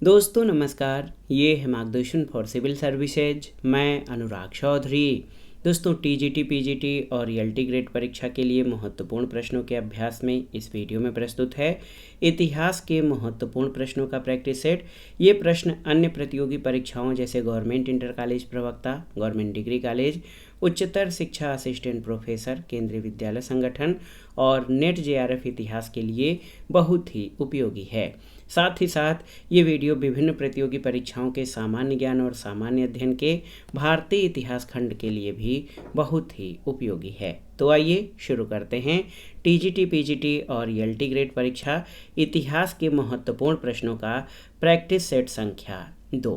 दोस्तों नमस्कार, ये है मार्गदर्शन फॉर सिविल सर्विसेज। मैं अनुराग चौधरी। दोस्तों टीजीटी, पीजीटी और ईएलटी ग्रेड परीक्षा के लिए महत्वपूर्ण प्रश्नों के अभ्यास में इस वीडियो में प्रस्तुत है इतिहास के महत्वपूर्ण प्रश्नों का प्रैक्टिस सेट। ये प्रश्न अन्य प्रतियोगी परीक्षाओं जैसे गवर्नमेंट इंटर कॉलेज प्रवक्ता, गवर्नमेंट डिग्री कॉलेज, उच्चतर शिक्षा असिस्टेंट प्रोफेसर, केंद्रीय विद्यालय संगठन और नेट जेआरएफ इतिहास के लिए बहुत ही उपयोगी है। साथ ही साथ ये वीडियो विभिन्न प्रतियोगी परीक्षाओं के सामान्य ज्ञान और सामान्य अध्ययन के भारतीय इतिहास खंड के लिए भी बहुत ही उपयोगी है। तो आइए शुरू करते हैं टीजीटी, पीजीटी और ईएलटी ग्रेड परीक्षा इतिहास के महत्वपूर्ण प्रश्नों का प्रैक्टिस सेट संख्या 2।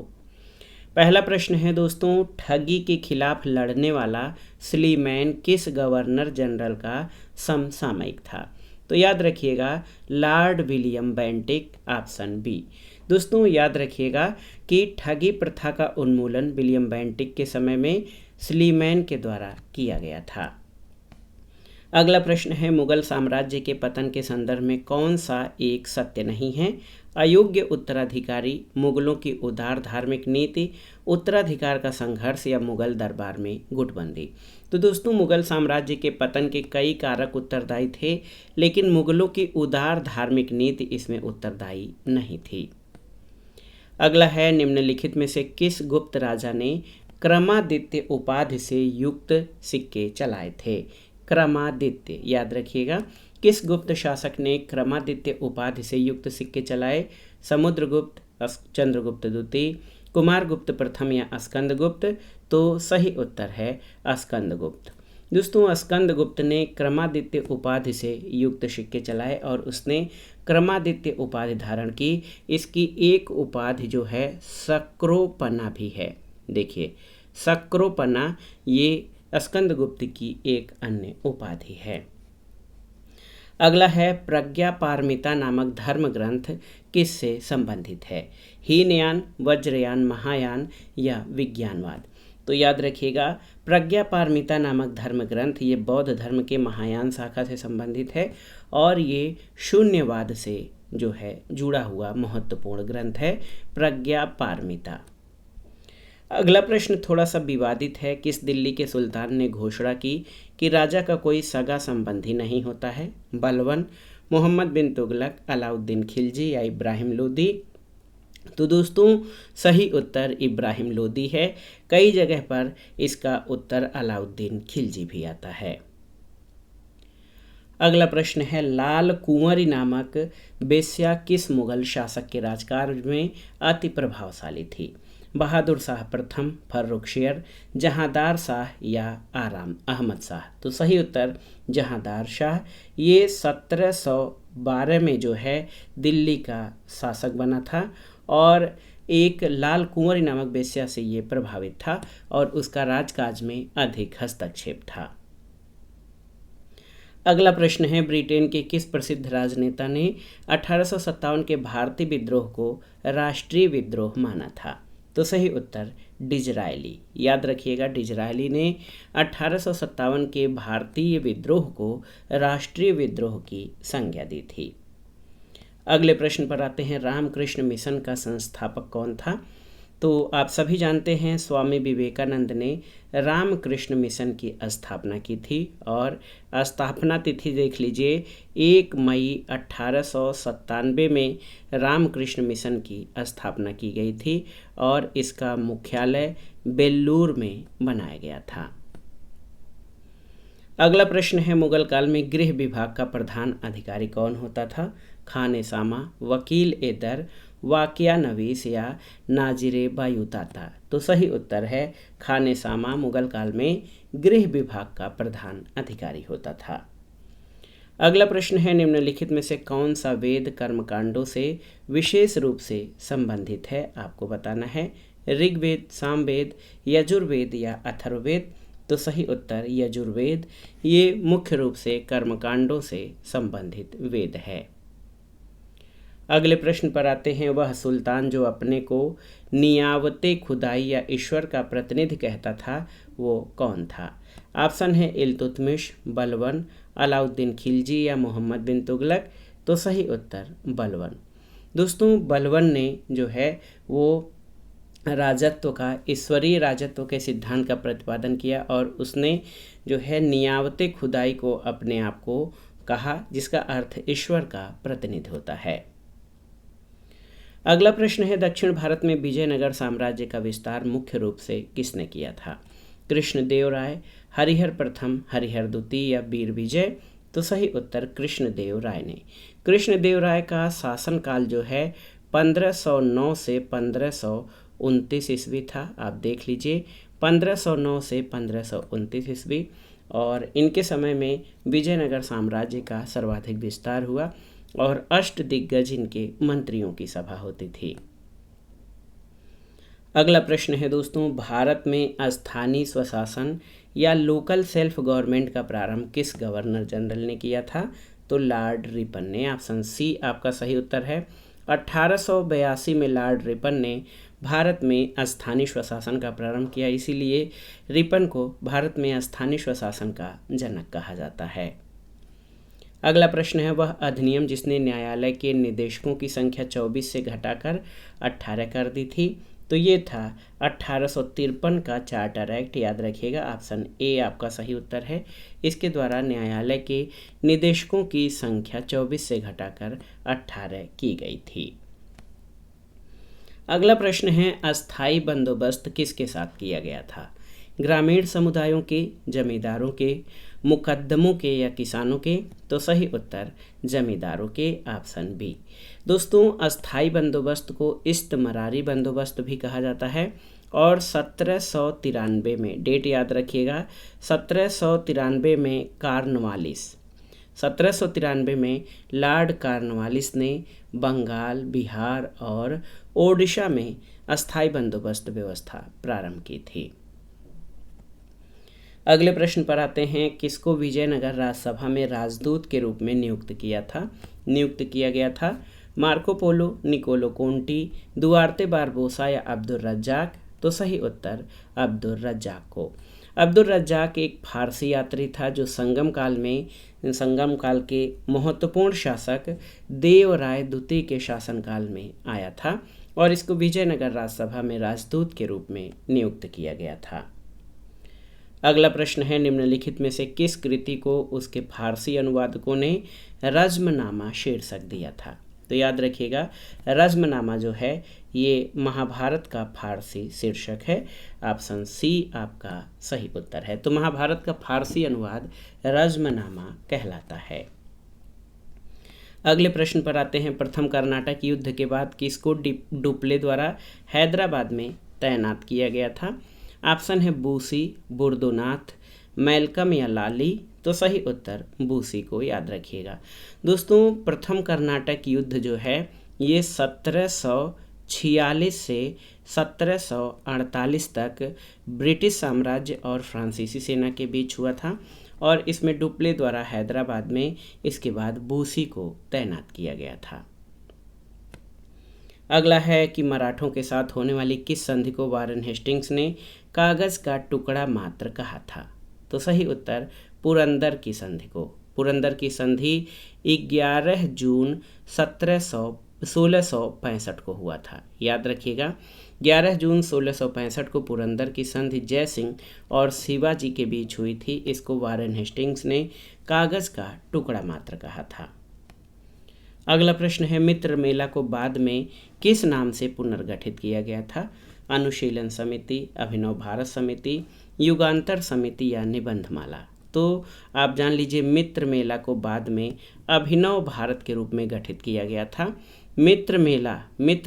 पहला प्रश्न है दोस्तों, ठगी के खिलाफ लड़ने वाला स्लीमैन किस गवर्नर जनरल का समसामयिक था? तो याद रखिएगा Lord William Bentinck, option B. दोस्तों याद रखिएगा कि ठगी प्रथा का उन्मूलन विलियम बेंटिक के समय में स्लीमैन के द्वारा किया गया था। अगला प्रश्न है, मुगल साम्राज्य के पतन के संदर्भ में कौन सा एक सत्य नहीं है? अयोग्य उत्तराधिकारी, मुगलों की उदार धार्मिक नीति, उत्तराधिकार का संघर्ष या मुगल दरबार में गुटबंदी। तो दोस्तों मुगल साम्राज्य के पतन के कई कारक उत्तरदायी थे, लेकिन मुगलों की उदार धार्मिक नीति इसमें उत्तरदायी नहीं थी। अगला है, निम्नलिखित में से किस गुप्त राजा ने क्रमादित्य उपाधि से युक्त सिक्के चलाए थे? क्रमादित्य, याद रखिएगा किस गुप्त शासक ने क्रमादित्य उपाधि से युक्त सिक्के चलाए? समुद्रगुप्त, चंद्रगुप्त द्वितीय, कुमारगुप्त प्रथम या स्कंदगुप्त? तो सही उत्तर है स्कंदगुप्त। दोस्तों स्कंदगुप्त ने क्रमादित्य उपाधि से युक्त सिक्के चलाए और उसने क्रमादित्य उपाधि धारण की। इसकी एक उपाधि जो है सक्रोपना भी है। देखिए सक्रोपना ये स्कंदगुप्त की एक अन्य उपाधि है। अगला है, प्रज्ञा पारमिता नामक धर्म ग्रंथ किससे संबंधित है? हीनयान, वज्रयान, महायान या विज्ञानवाद? तो याद रखिएगा प्रज्ञा पारमिता नामक धर्म ग्रंथ ये बौद्ध धर्म के महायान शाखा से संबंधित है और ये शून्यवाद से जो है जुड़ा हुआ महत्वपूर्ण ग्रंथ है प्रज्ञा पारमिता। अगला प्रश्न थोड़ा सा विवादित है। किस दिल्ली के सुल्तान ने घोषणा की कि राजा का कोई सगा संबंधी नहीं होता है? बलबन, मोहम्मद बिन तुगलक, अलाउद्दीन खिलजी या इब्राहिम लोदी? तो दोस्तों सही उत्तर इब्राहिम लोदी है। कई जगह पर इसका उत्तर अलाउद्दीन खिलजी भी आता है। अगला प्रश्न है, लाल कुंवरी नामक बेश्या किस मुगल शासक के राजकाज में अति प्रभावशाली थी? बहादुर शाह प्रथम, फर्रुखशियर, जहांदार शाह या आराम अहमद शाह? तो सही उत्तर जहांदार शाह। ये 1712 में जो है दिल्ली का शासक बना था और एक लाल कुंवरी नामक बेश्या से ये प्रभावित था और उसका राजकाज में अधिक हस्तक्षेप था। अगला प्रश्न है, ब्रिटेन के किस प्रसिद्ध राजनेता ने 1857 के भारतीय विद्रोह को राष्ट्रीय विद्रोह माना था? तो सही उत्तर डिजरायली। याद रखिएगा डिजरायली ने 1857 के भारतीय विद्रोह को राष्ट्रीय विद्रोह की संज्ञा दी थी। अगले प्रश्न पर आते हैं, रामकृष्ण मिशन का संस्थापक कौन था? तो आप सभी जानते हैं स्वामी विवेकानंद ने रामकृष्ण मिशन की स्थापना की थी और स्थापना तिथि देख लीजिए 1 मई 1897 में रामकृष्ण मिशन की स्थापना की गई थी और इसका मुख्यालय बेल्लूर में बनाया गया था। अगला प्रश्न है, मुगल काल में गृह विभाग का प्रधान अधिकारी कौन होता था? खाने सामा, वकील ए दर, वाकिया नवीस या नाजिरे बायूताता? तो सही उत्तर है खाने सामा मुगल काल में गृह विभाग का प्रधान अधिकारी होता था। अगला प्रश्न है, निम्नलिखित में से कौन सा वेद कर्मकांडों से विशेष रूप से संबंधित है? आपको बताना है। ऋग्वेद, सामवेद, यजुर्वेद या अथर्ववेद? तो सही उत्तर यजुर्वेद। ये मुख्य रूप से कर्मकांडों से संबंधित वेद है। अगले प्रश्न पर आते हैं, वह सुल्तान जो अपने को नियावते खुदाई या ईश्वर का प्रतिनिधि कहता था वो कौन था? ऑप्शन है इल्तुतमिश, बलबन, अलाउद्दीन खिलजी या मोहम्मद बिन तुगलक? तो सही उत्तर बलबन। दोस्तों बलबन ने जो है वो राजत्व का, ईश्वरीय राजत्व के सिद्धांत का प्रतिपादन किया और उसने जो है नियावते खुदाई को अपने आप को कहा, जिसका अर्थ ईश्वर का प्रतिनिधि होता है। अगला प्रश्न है, दक्षिण भारत में विजयनगर साम्राज्य का विस्तार मुख्य रूप से किसने किया था? कृष्णदेव राय, हरिहर प्रथम, हरिहर द्वितीय या वीर विजय? तो सही उत्तर कृष्णदेव राय ने। कृष्णदेव राय का शासनकाल जो है 1509 से 1529 ईस्वी था। आप देख लीजिए 1509 से 1529 ईस्वी, और इनके समय में विजयनगर साम्राज्य का सर्वाधिक विस्तार हुआ और अष्ट दिग्गज इनके मंत्रियों की सभा होती थी। अगला प्रश्न है दोस्तों, भारत में स्थानीय स्वशासन या लोकल सेल्फ गवर्नमेंट का प्रारंभ किस गवर्नर जनरल ने किया था? तो लॉर्ड रिपन ने। ऑप्शन सी आपका सही उत्तर है। 1882 में लॉर्ड रिपन ने भारत में स्थानीय स्वशासन का प्रारंभ किया, इसीलिए रिपन को भारत में स्थानीय स्वशासन का जनक कहा जाता है। अगला प्रश्न है, वह अधिनियम जिसने न्यायालय के निदेशकों की संख्या 24 से घटाकर 18 कर दी थी? तो ये था 1853 का चार्टर एक्ट। याद रखिएगा, ऑप्शन ए आपका सही उत्तर है। इसके द्वारा न्यायालय के निदेशकों की संख्या 24 से घटाकर 18 की गई थी। अगला प्रश्न है, अस्थाई बंदोबस्त किसके साथ किया गया था? ग्रामीण समुदायों के, जमींदारों के, मुकद्दमों के या किसानों के? तो सही उत्तर जमींदारों के, ऑप्शन बी। दोस्तों अस्थाई बंदोबस्त को इस्तमरारी बंदोबस्त भी कहा जाता है और 1793 में, डेट याद रखिएगा, 1793 में 1793 में लॉर्ड कॉर्नवालिस ने बंगाल, बिहार और ओडिशा में अस्थाई बंदोबस्त व्यवस्था प्रारंभ की थी। अगले प्रश्न पर आते हैं, किसको विजयनगर राजसभा में राजदूत के रूप में नियुक्त किया गया था? Marco Polo, Niccolo Conti, Duarte Barbosa या अब्दुल रज्जाक? तो सही उत्तर अब्दुल रज्जाक को। अब्दुल रज्जाक एक फारसी यात्री था जो संगम काल के महत्वपूर्ण शासक देवराय द्वितीय के शासनकाल में आया था और इसको विजयनगर राजसभा में राजदूत के रूप में नियुक्त किया गया था। अगला प्रश्न है, निम्नलिखित में से किस कृति को उसके फारसी अनुवादकों ने रज्मनामा शीर्षक दिया था? तो याद रखिएगा, रज्मनामा जो है ये महाभारत का फारसी शीर्षक है। ऑप्शन सी आपका सही उत्तर है। तो महाभारत का फारसी अनुवाद रज्मनामा कहलाता है। अगले प्रश्न पर आते हैं, प्रथम कर्नाटक युद्ध के बाद किसको डुप्ले द्वारा हैदराबाद में तैनात किया गया था? ऑप्शन है बूसी, बुर्दोनाथ, मैलकम या लाली? तो सही उत्तर बूसी को। याद रखिएगा दोस्तों, प्रथम कर्नाटक युद्ध जो है ये 1746 से 1748 तक ब्रिटिश साम्राज्य और फ्रांसीसी सेना के बीच हुआ था और इसमें डुप्ले द्वारा हैदराबाद में इसके बाद बूसी को तैनात किया गया था। अगला है कि मराठों के साथ होने वाली किस संधि को वारेन हेस्टिंग्स ने कागज़ का टुकड़ा मात्र कहा था? तो सही उत्तर पुरंदर की संधि को। पुरंदर की संधि 11 जून 1665 को हुआ था। याद रखिएगा, 11 जून 1665 को पुरंदर की संधि जय सिंह और शिवाजी के बीच हुई थी। इसको वारेन हेस्टिंग्स ने कागज़ का टुकड़ा मात्र कहा था। अगला प्रश्न है, मित्र मेला को बाद में किस नाम से पुनर्गठित किया गया था? अनुशीलन समिति, अभिनव भारत समिति, युगांतर समिति या निबंधमाला? तो आप जान लीजिए, मित्र मेला को बाद में अभिनव भारत के रूप में गठित किया गया था। मित्र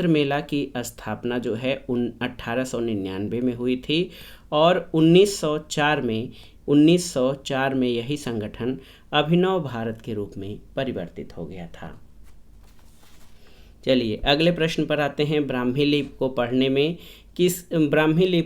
मेला की स्थापना जो है 1899 में हुई थी और 1904 में यही संगठन अभिनव भारत के रूप में परिवर्तित हो गया था। चलिए अगले प्रश्न पर आते हैं, ब्राह्मी लिपि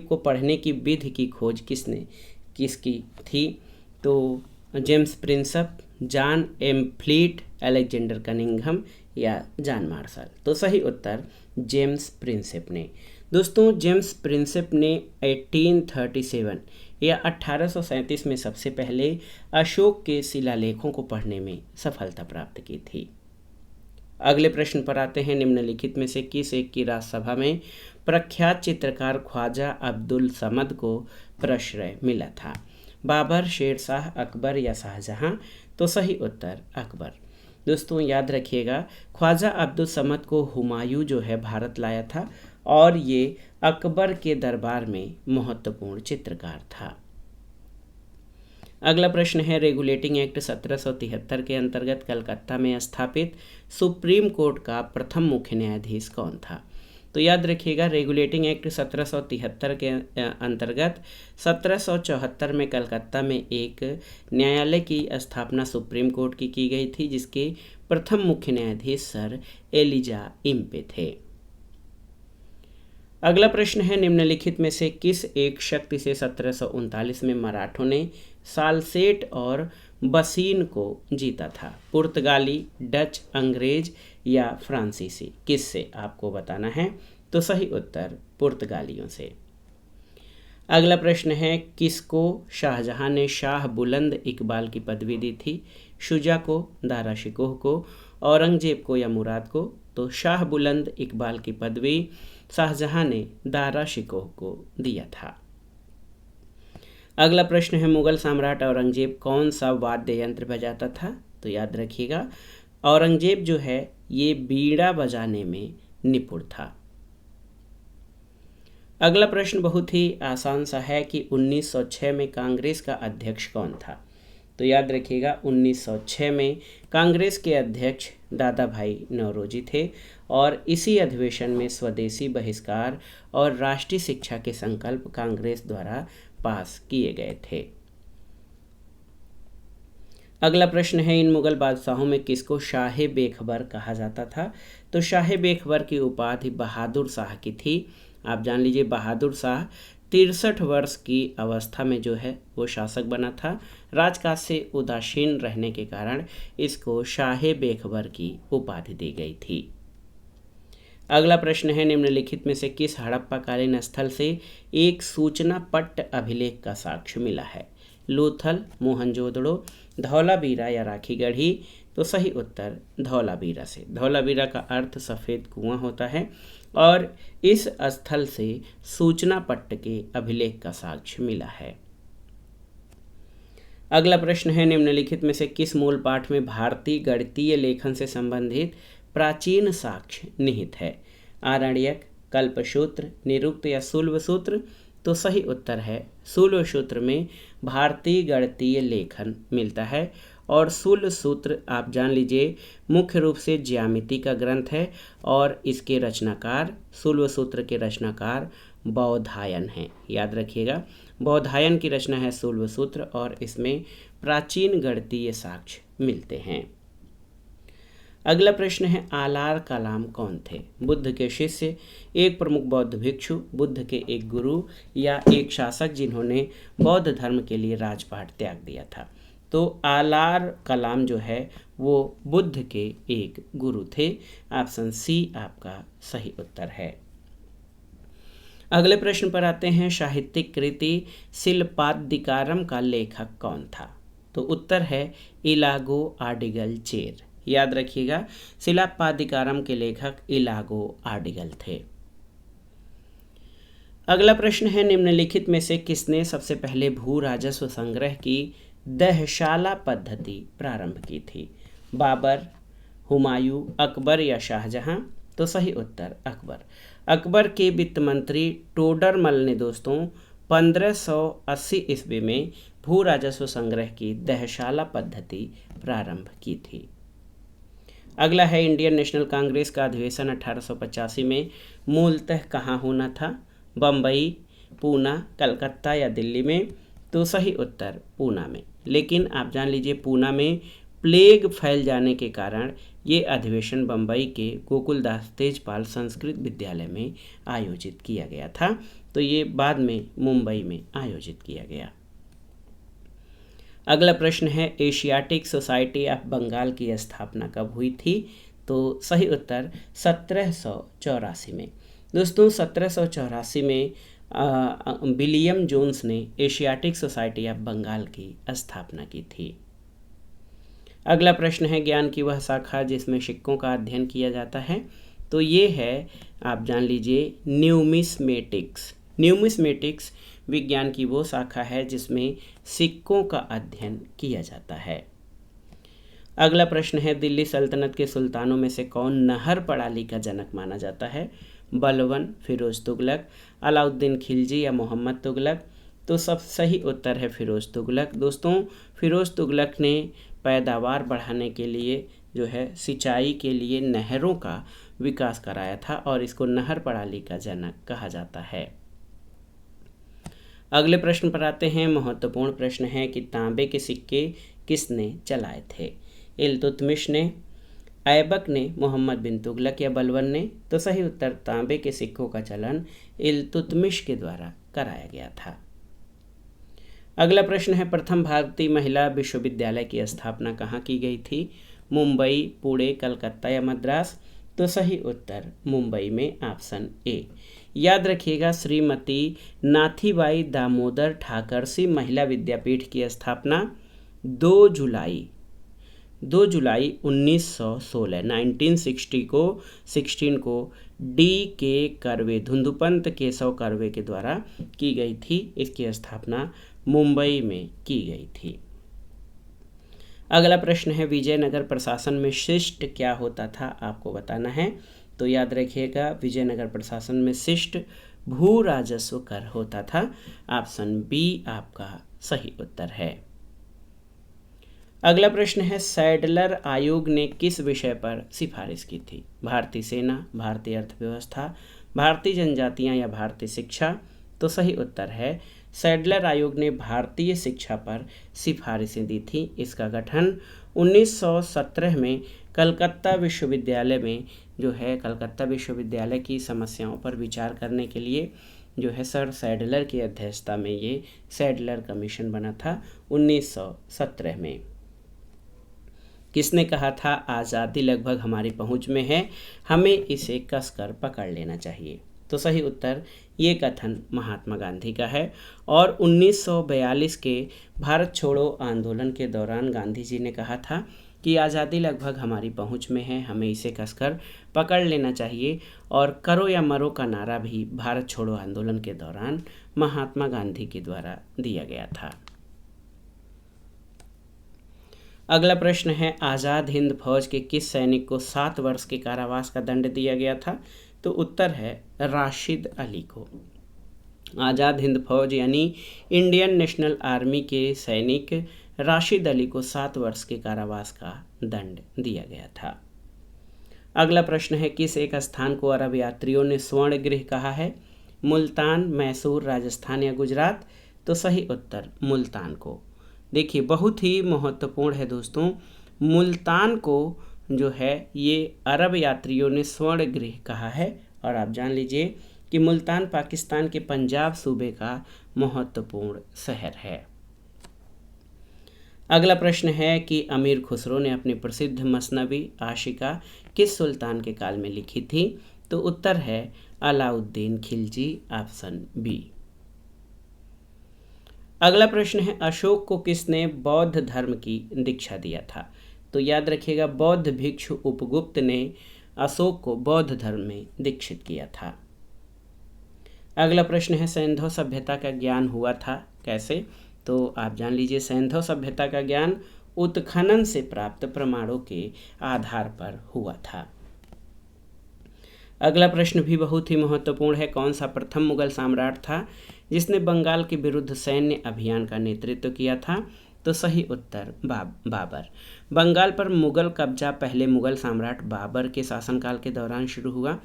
को पढ़ने की विधि की खोज किसकी थी? तो James Prinsep, John M Fleet, Alexander Cunningham या जॉन मार्शल? तो सही उत्तर जेम्स प्रिंसेप ने। दोस्तों जेम्स प्रिंसेप ने 1837 या 1837 में सबसे पहले अशोक के शिलालेखों को पढ़ने में सफलता प्राप्त की थी। अगले प्रश्न पर आते हैं। निम्नलिखित में से किस एक की राज्यसभा में प्रख्यात चित्रकार ख्वाजा अब्दुल समद को प्रश्रय मिला था? बाबर, शेरशाह, अकबर या शाहजहां? तो सही उत्तर अकबर। दोस्तों याद रखिएगा, ख्वाजा अब्दुल समद को हुमायूं जो है भारत लाया था और ये अकबर के दरबार में महत्वपूर्ण चित्रकार था। अगला प्रश्न है, रेगुलेटिंग एक्ट 1773 के अंतर्गत कलकत्ता में स्थापित सुप्रीम कोर्ट का प्रथम मुख्य न्यायाधीश कौन था? तो याद रखिएगा, रेगुलेटिंग एक्ट 1773 के अंतर्गत 1774 में कलकत्ता में एक न्यायालय की स्थापना सुप्रीम कोर्ट की गई थी, जिसके प्रथम मुख्य न्यायाधीश सर एलिजा इम्पे थे। अगला प्रश्न है, निम्नलिखित में से किस एक शक्ति से 1739 में मराठों ने सालसेट और बसीन को जीता था? पुर्तगाली, डच, अंग्रेज या फ्रांसीसी? किससे आपको बताना है? तो सही उत्तर पुर्तगालियों से। अगला प्रश्न है, किसको शाहजहां ने शाह बुलंद इकबाल की पदवी दी थी? शुजा को, दारा शिकोह को, औरंगजेब को या मुराद को? तो शाह बुलंद इकबाल की पदवी शाहजहां ने दारा शिकोह को दिया था। अगला प्रश्न है, मुगल सम्राट औरंगजेब कौन सा वाद्य यंत्र बजाता था? तो याद रखिएगा, औरंगजेब जो है ये बीड़ा बजाने में निपुण था। अगला प्रश्न बहुत ही आसान सा है कि 1906 में कांग्रेस का अध्यक्ष कौन था? तो याद रखिएगा, 1906 में कांग्रेस के अध्यक्ष दादा भाई नौरोजी थे और इसी अधिवेशन में स्वदेशी बहिष्कार और राष्ट्रीय शिक्षा के संकल्प कांग्रेस द्वारा पास किए गए थे। अगला प्रश्न है, इन मुगल बादशाहों में किसको शाह बेखबर कहा जाता था? तो शाह बेखबर की उपाधि बहादुर शाह की थी। आप जान लीजिए, बहादुर शाह 63 वर्ष की अवस्था में जो है वो शासक बना था। राजकाज से उदासीन रहने के कारण इसको शाह बेखबर की उपाधि दी गई थी। अगला प्रश्न है, निम्नलिखित में से किस हड़प्पाकालीन स्थल से एक सूचना पट्ट अभिलेख का साक्ष्य मिला है? लोथल, मोहनजोदड़ो, धौलावीरा या राखीगढ़ी? तो सही उत्तर धौलावीरा से। धौलावीरा का अर्थ सफ़ेद कुआं होता है और इस स्थल से सूचना पट्ट के अभिलेख का साक्ष्य मिला है। अगला प्रश्न है, निम्नलिखित में से किस मूल पाठ में भारतीय गणितीय लेखन से संबंधित प्राचीन साक्ष्य निहित है? आरण्यक, कल्पसूत्र, निरुक्त या शूल्व सूत्र? तो सही उत्तर है शूल्व सूत्र में भारतीय गणितीय लेखन मिलता है और शूल्व सूत्र आप जान लीजिए मुख्य रूप से ज्यामिति का ग्रंथ है और इसके रचनाकार, शूल्व सूत्र के रचनाकार बौधायन हैं। याद रखिएगा, बौधायन की रचना है शूल्व सूत्र और इसमें प्राचीन गणितीय साक्ष्य मिलते हैं। अगला प्रश्न है, आलार कलाम कौन थे? बुद्ध के शिष्य, एक प्रमुख बौद्ध भिक्षु, बुद्ध के एक गुरु या एक शासक जिन्होंने बौद्ध धर्म के लिए राजपाट त्याग दिया था? तो आलार कलाम जो है वो बुद्ध के एक गुरु थे। ऑप्शन सी आपका सही उत्तर है। अगले प्रश्न पर आते हैं, साहित्यिक कृति शिल्पादिकारम का लेखक कौन था? तो उत्तर है इलागो आडिगल चेर। याद रखिएगा, शिल्पादिकारम के लेखक इलागो आडिगल थे। अगला प्रश्न है, निम्नलिखित में से किसने सबसे पहले भू राजस्व संग्रह की दहशाला पद्धति प्रारंभ की थी? बाबर, हुमायूं, अकबर या शाहजहां? तो सही उत्तर अकबर। अकबर के वित्त मंत्री टोडरमल ने दोस्तों 1580 ईस्वी में भू राजस्व संग्रह की दहशाला पद्धति प्रारंभ की थी। अगला है, इंडियन नेशनल कांग्रेस का अधिवेशन 1885 में मूलतः कहाँ होना था? बम्बई, पूना, कलकत्ता या दिल्ली में? तो सही उत्तर पूना में। लेकिन आप जान लीजिए, पूना में प्लेग फैल जाने के कारण ये अधिवेशन बम्बई के गोकुलदास तेजपाल संस्कृत विद्यालय में आयोजित किया गया था। तो ये बाद में मुंबई में आयोजित किया गया। अगला प्रश्न है, एशियाटिक सोसाइटी ऑफ बंगाल की स्थापना कब हुई थी? तो सही उत्तर 1784 में। दोस्तों 1784 में विलियम जोन्स ने एशियाटिक सोसाइटी ऑफ बंगाल की स्थापना की थी। अगला प्रश्न है ज्ञान की वह शाखा जिसमें सिक्कों का अध्ययन किया जाता है, तो ये है, आप जान लीजिए, न्यूमिस्मेटिक्स। न्यूमिस्मेटिक्स विज्ञान की वो शाखा है जिसमें सिक्कों का अध्ययन किया जाता है। अगला प्रश्न है दिल्ली सल्तनत के सुल्तानों में से कौन नहर प्रणाली का जनक माना जाता है? बलबन, फिरोज तुगलक, अलाउद्दीन खिलजी या मोहम्मद तुगलक? तो सब सही उत्तर है फिरोज तुगलक। दोस्तों, फिरोज तुगलक ने पैदावार बढ़ाने के लिए जो है सिंचाई के लिए नहरों का विकास कराया था और इसको नहर प्रणाली का जनक कहा जाता है। अगले प्रश्न पर आते हैं। महत्वपूर्ण प्रश्न है कि तांबे के सिक्के किसने चलाए थे? इल्तुतमिश ने, ऐबक ने, मोहम्मद बिन तुगलक या बलबन ने? तो सही उत्तर तांबे के सिक्कों का चलन इल्तुतमिश के द्वारा कराया गया था। अगला प्रश्न है प्रथम भारतीय महिला विश्वविद्यालय की स्थापना कहाँ की गई थी? मुंबई, पुणे, कलकत्ता या मद्रास? तो सही उत्तर मुंबई में, ऑप्शन ए। याद रखिएगा, श्रीमती नाथीबाई दामोदर ठाकरसी महिला विद्यापीठ की स्थापना 2 जुलाई 1916 1916 को D.K. कर्वे, धुंधुपंत केशव कर्वे के द्वारा की गई थी। इसकी स्थापना मुंबई में की गई थी। अगला प्रश्न है विजयनगर प्रशासन में शिष्ट क्या होता था? आपको बताना है। तो याद रखिएगा, विजयनगर प्रशासन में शिष्ट भू राजस्व कर होता था। ऑप्शन बी आपका सही उत्तर है। अगला प्रश्न है सैडलर आयोग ने किस विषय पर सिफारिश की थी? भारतीय सेना, भारतीय अर्थव्यवस्था, भारतीय जनजातियां या भारतीय शिक्षा? तो सही उत्तर है सैडलर आयोग ने भारतीय शिक्षा पर सिफारिशें दी थी। इसका गठन 1917 में कलकत्ता विश्वविद्यालय में जो है कलकत्ता विश्वविद्यालय की समस्याओं पर विचार करने के लिए जो है सर सैडलर की अध्यक्षता में ये सैडलर कमीशन बना था 1917 में। किसने कहा था आज़ादी लगभग हमारी पहुंच में है, हमें इसे कसकर पकड़ लेना चाहिए? तो सही उत्तर ये कथन महात्मा गांधी का है। और 1942 के भारत छोड़ो आंदोलन के दौरान गांधी जी ने कहा था कि आज़ादी लगभग हमारी पहुंच में है, हमें इसे कसकर पकड़ लेना चाहिए। और करो या मरो का नारा भी भारत छोड़ो आंदोलन के दौरान महात्मा गांधी के द्वारा दिया गया था। अगला प्रश्न है आज़ाद हिंद फौज के किस सैनिक को 7 वर्ष के कारावास का दंड दिया गया था? तो उत्तर है राशिद अली को। आज़ाद हिंद फौज यानी इंडियन नेशनल आर्मी के सैनिक राशिद अली को 7 वर्ष के कारावास का दंड दिया गया था। अगला प्रश्न है किस एक स्थान को अरब यात्रियों ने स्वर्ण गृह कहा है? मुल्तान, मैसूर, राजस्थान या गुजरात? तो सही उत्तर मुल्तान को। देखिए बहुत ही महत्वपूर्ण है दोस्तों, मुल्तान को जो है ये अरब यात्रियों ने स्वर्ण गृह कहा है। और आप जान लीजिए कि मुल्तान पाकिस्तान के पंजाब सूबे का महत्वपूर्ण शहर है। अगला प्रश्न है कि अमीर खुसरो ने अपनी प्रसिद्ध मसनवी आशिका किस सुल्तान के काल में लिखी थी? तो उत्तर है अलाउद्दीन खिलजी, ऑप्शन बी। अगला प्रश्न है अशोक को किसने बौद्ध धर्म की दीक्षा दिया था? तो याद रखिएगा बौद्ध भिक्षु उपगुप्त ने अशोक को बौद्ध धर्म में दीक्षित किया था। अगला प्रश्न है सैंधव सभ्यता का ज्ञान हुआ था कैसे? तो आप जान लीजिए सैंधव सभ्यता का ज्ञान उत्खनन से प्राप्त प्रमाणों के आधार पर हुआ था। अगला प्रश्न भी बहुत ही महत्वपूर्ण है, कौन सा प्रथम मुगल सम्राट था जिसने बंगाल के विरुद्ध सैन्य अभियान का नेतृत्व किया था? तो सही उत्तर बाबर। बंगाल पर मुगल कब्जा पहले मुगल सम्राट बाबर के शासनकाल के दौरान शुरू हुआ।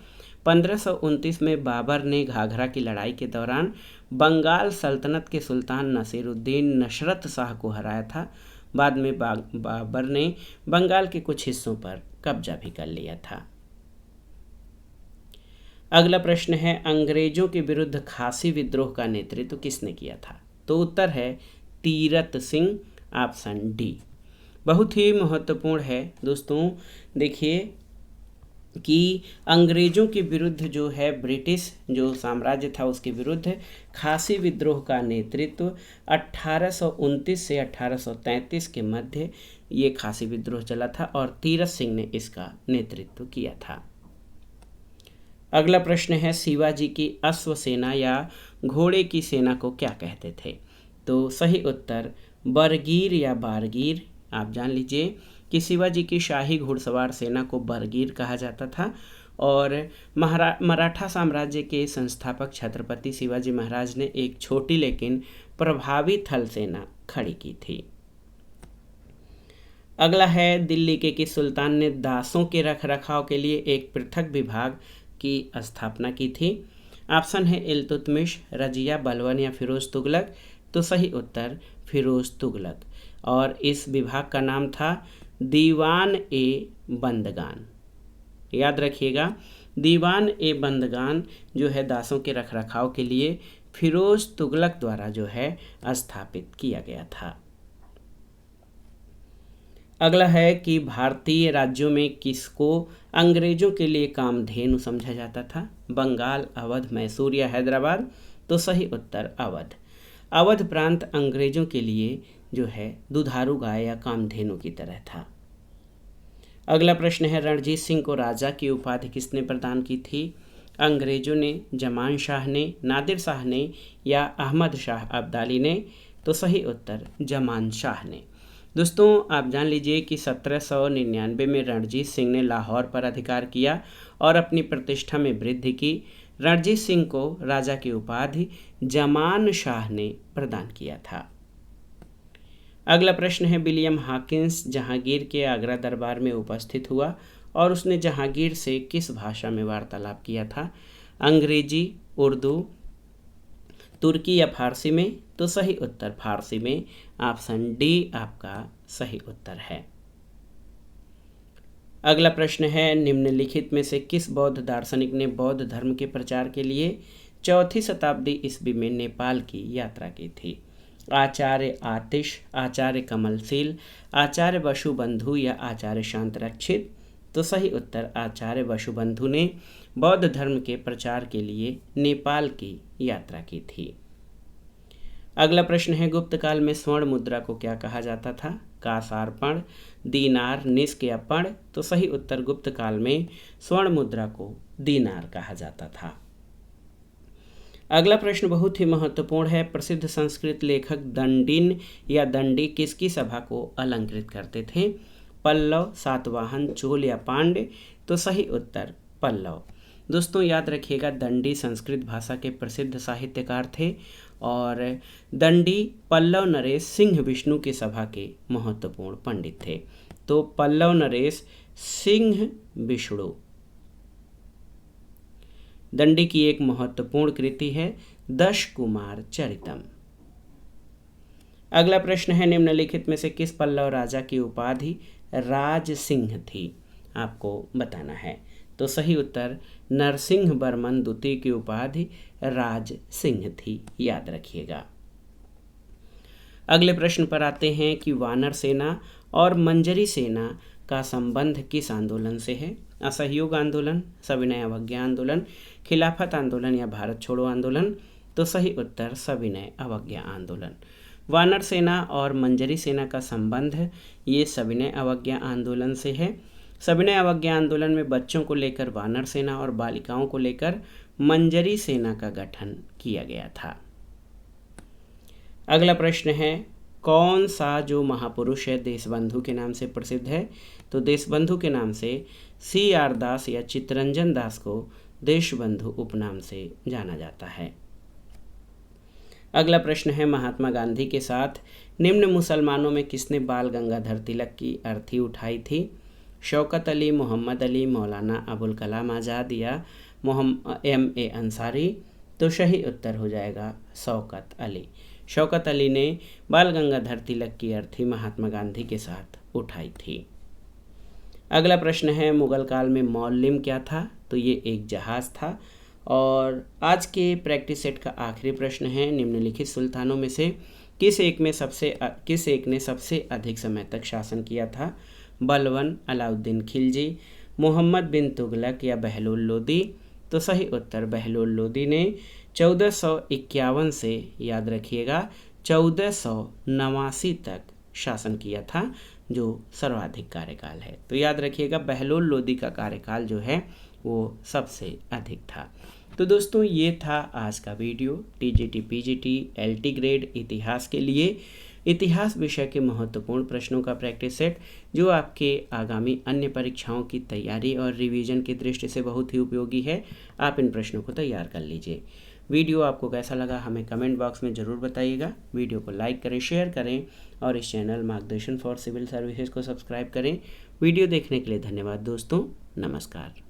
1529 में बाबर ने घाघरा की लड़ाई के दौरान बंगाल सल्तनत के सुल्तान नसीरुद्दीन नशरत शाह को हराया था। बाद में बाबर ने बंगाल के कुछ हिस्सों पर कब्जा भी कर लिया था। अगला प्रश्न है अंग्रेजों के विरुद्ध खासी विद्रोह का नेतृत्व किसने किया था? तो उत्तर है तीरथ सिंह, ऑप्शन डी। बहुत ही महत्वपूर्ण है दोस्तों। देखिए कि अंग्रेज़ों के विरुद्ध जो है ब्रिटिश जो साम्राज्य था उसके विरुद्ध खासी विद्रोह का नेतृत्व 1829 से 1833 के मध्य ये खासी विद्रोह चला था और तीरथ सिंह ने इसका नेतृत्व किया था। अगला प्रश्न है, शिवाजी की अश्व सेना या घोड़े की सेना को क्या कहते थे? तो सही उत्तर बरगीर या बारगीर। आप जान लीजिए कि शिवाजी की शाही घुड़सवार सेना को बरगीर कहा जाता था और मराठा साम्राज्य के संस्थापक छत्रपति शिवाजी महाराज ने एक छोटी लेकिन प्रभावी थल सेना खड़ी की थी। अगला है, दिल्ली के किस सुल्तान ने दासों के रखरखाव के लिए एक पृथक विभाग की स्थापना की थी? ऑप्शन है इल्तुतमिश, रजिया, बलबन या फिरोज तुगलक। तो सही उत्तर फिरोज तुगलक और इस विभाग का नाम था दीवान ए बंदगान। याद रखिएगा, दीवान ए बंदगान जो है दासों के रखरखाव के लिए फिरोज तुगलक द्वारा जो है स्थापित किया गया था। अगला है कि भारतीय राज्यों में किसको अंग्रेजों के लिए कामधेनु समझा जाता था? बंगाल, अवध, मैसूर या हैदराबाद। तो सही उत्तर अवध। अवध प्रांत अंग्रेजों के लिए जो है दुधारू गाय या कामधेनु की तरह था। अगला प्रश्न है, रणजीत सिंह को राजा की उपाधि किसने प्रदान की थी? अंग्रेजों ने, जमान शाह ने, नादिर शाह ने या अहमद शाह अब्दाली ने? तो सही उत्तर जमान शाह ने। दोस्तों आप जान लीजिए कि 1799 में रणजीत सिंह ने लाहौर पर अधिकार किया और अपनी प्रतिष्ठा में वृद्धि की। रणजीत सिंह को राजा की उपाधि जमान शाह ने प्रदान किया था। अगला प्रश्न है, विलियम हॉकिंस जहांगीर के आगरा दरबार में उपस्थित हुआ और उसने जहांगीर से किस भाषा में वार्तालाप किया था? अंग्रेजी, उर्दू, तुर्की या फारसी में? तो सही उत्तर फारसी में। ऑप्शन डी आपका सही उत्तर है। अगला प्रश्न है, निम्नलिखित में से किस बौद्ध दार्शनिक ने बौद्ध धर्म के प्रचार के लिए 4वीं शताब्दी ईस्वी में नेपाल की यात्रा की थी? आचार्य आतिश, आचार्य कमलशील, आचार्य वसुबंधु या आचार्य शांतरक्षित? तो सही उत्तर आचार्य वसुबंधु ने बौद्ध धर्म के प्रचार के लिए नेपाल की यात्रा की थी। अगला प्रश्न है, गुप्त काल में स्वर्ण मुद्रा को क्या कहा जाता था? कासारपण, दीनार, निष्क या पण? तो सही उत्तर गुप्त काल में स्वर्ण मुद्रा को दीनार कहा जाता था। अगला प्रश्न बहुत ही महत्वपूर्ण है, प्रसिद्ध संस्कृत लेखक दंडिन या दंडी किसकी सभा को अलंकृत करते थे? पल्लव, सातवाहन, चोल या पांड्य? तो सही उत्तर पल्लव। दोस्तों याद रखिएगा, दंडी संस्कृत भाषा के प्रसिद्ध साहित्यकार थे और दंडी पल्लव नरेश सिंह विष्णु की सभा के महत्वपूर्ण पंडित थे। तो पल्लव नरेश सिंह विष्णु दंडी की एक महत्वपूर्ण कृति है दश कुमार चरितम। अगला प्रश्न है, निम्नलिखित में से किस पल्लव राजा की उपाधि राज सिंह थी? आपको बताना है। तो सही उत्तर नरसिंह वर्मन द्वितीय की उपाधि राज सिंह थी। याद रखिएगा। अगले प्रश्न पर आते हैं कि वानर सेना और मंजरी सेना का संबंध किस आंदोलन से है? असहयोग आंदोलन, सविनय अवज्ञा आंदोलन, खिलाफत आंदोलन या भारत छोड़ो आंदोलन? तो सही उत्तर सविनय अवज्ञा आंदोलन। वानर सेना और मंजरी सेना का संबंध ये सविनय अवज्ञा आंदोलन से है। सविनय अवज्ञा आंदोलन में बच्चों को लेकर वानर सेना और बालिकाओं को लेकर मंजरी सेना का गठन किया गया था। अगला प्रश्न है, कौन सा जो महापुरुष है देशबंधु के नाम से प्रसिद्ध है? तो देशबंधु के नाम से CR दास या चित्तरंजन दास को देशबंधु उपनाम से जाना जाता है। अगला प्रश्न है, महात्मा गांधी के साथ निम्न मुसलमानों में किसने बाल गंगाधर तिलक की अर्थी उठाई थी? शौकत अली, मोहम्मद अली, मौलाना अबुल कलाम आज़ाद या MA अंसारी? तो सही उत्तर हो जाएगा शौकत अली। शौकत अली ने बाल गंगाधर तिलक की अर्थी महात्मा गांधी के साथ उठाई थी। अगला प्रश्न है, मुगल काल में मौल्लिम क्या था? तो ये एक जहाज़ था। और आज के प्रैक्टिस सेट का आखिरी प्रश्न है, निम्नलिखित सुल्तानों में से किस एक ने सबसे अधिक समय तक शासन किया था? बलबन, अलाउद्दीन खिलजी, मोहम्मद बिन तुगलक या बहलोल लोदी? तो सही उत्तर बहलोल लोदी ने 1451 से, याद रखिएगा, 1489 तक शासन किया था, जो सर्वाधिक कार्यकाल है। तो याद रखिएगा बहलोल लोदी का कार्यकाल जो है वो सबसे अधिक था। तो दोस्तों ये था आज का video TGT PGT LT grade इतिहास के लिए इतिहास विषय के महत्वपूर्ण प्रश्नों का प्रैक्टिस सेट, जो आपके आगामी अन्य परीक्षाओं की तैयारी और रिवीजन की दृष्टि से बहुत ही उपयोगी है। आप इन प्रश्नों को तैयार कर लीजिए। वीडियो आपको कैसा लगा हमें कमेंट बॉक्स में ज़रूर बताइएगा। वीडियो को लाइक करें, शेयर करें और इस चैनल मार्गदर्शन फॉर सिविल सर्विसेज को सब्सक्राइब करें। वीडियो देखने के लिए धन्यवाद दोस्तों। नमस्कार।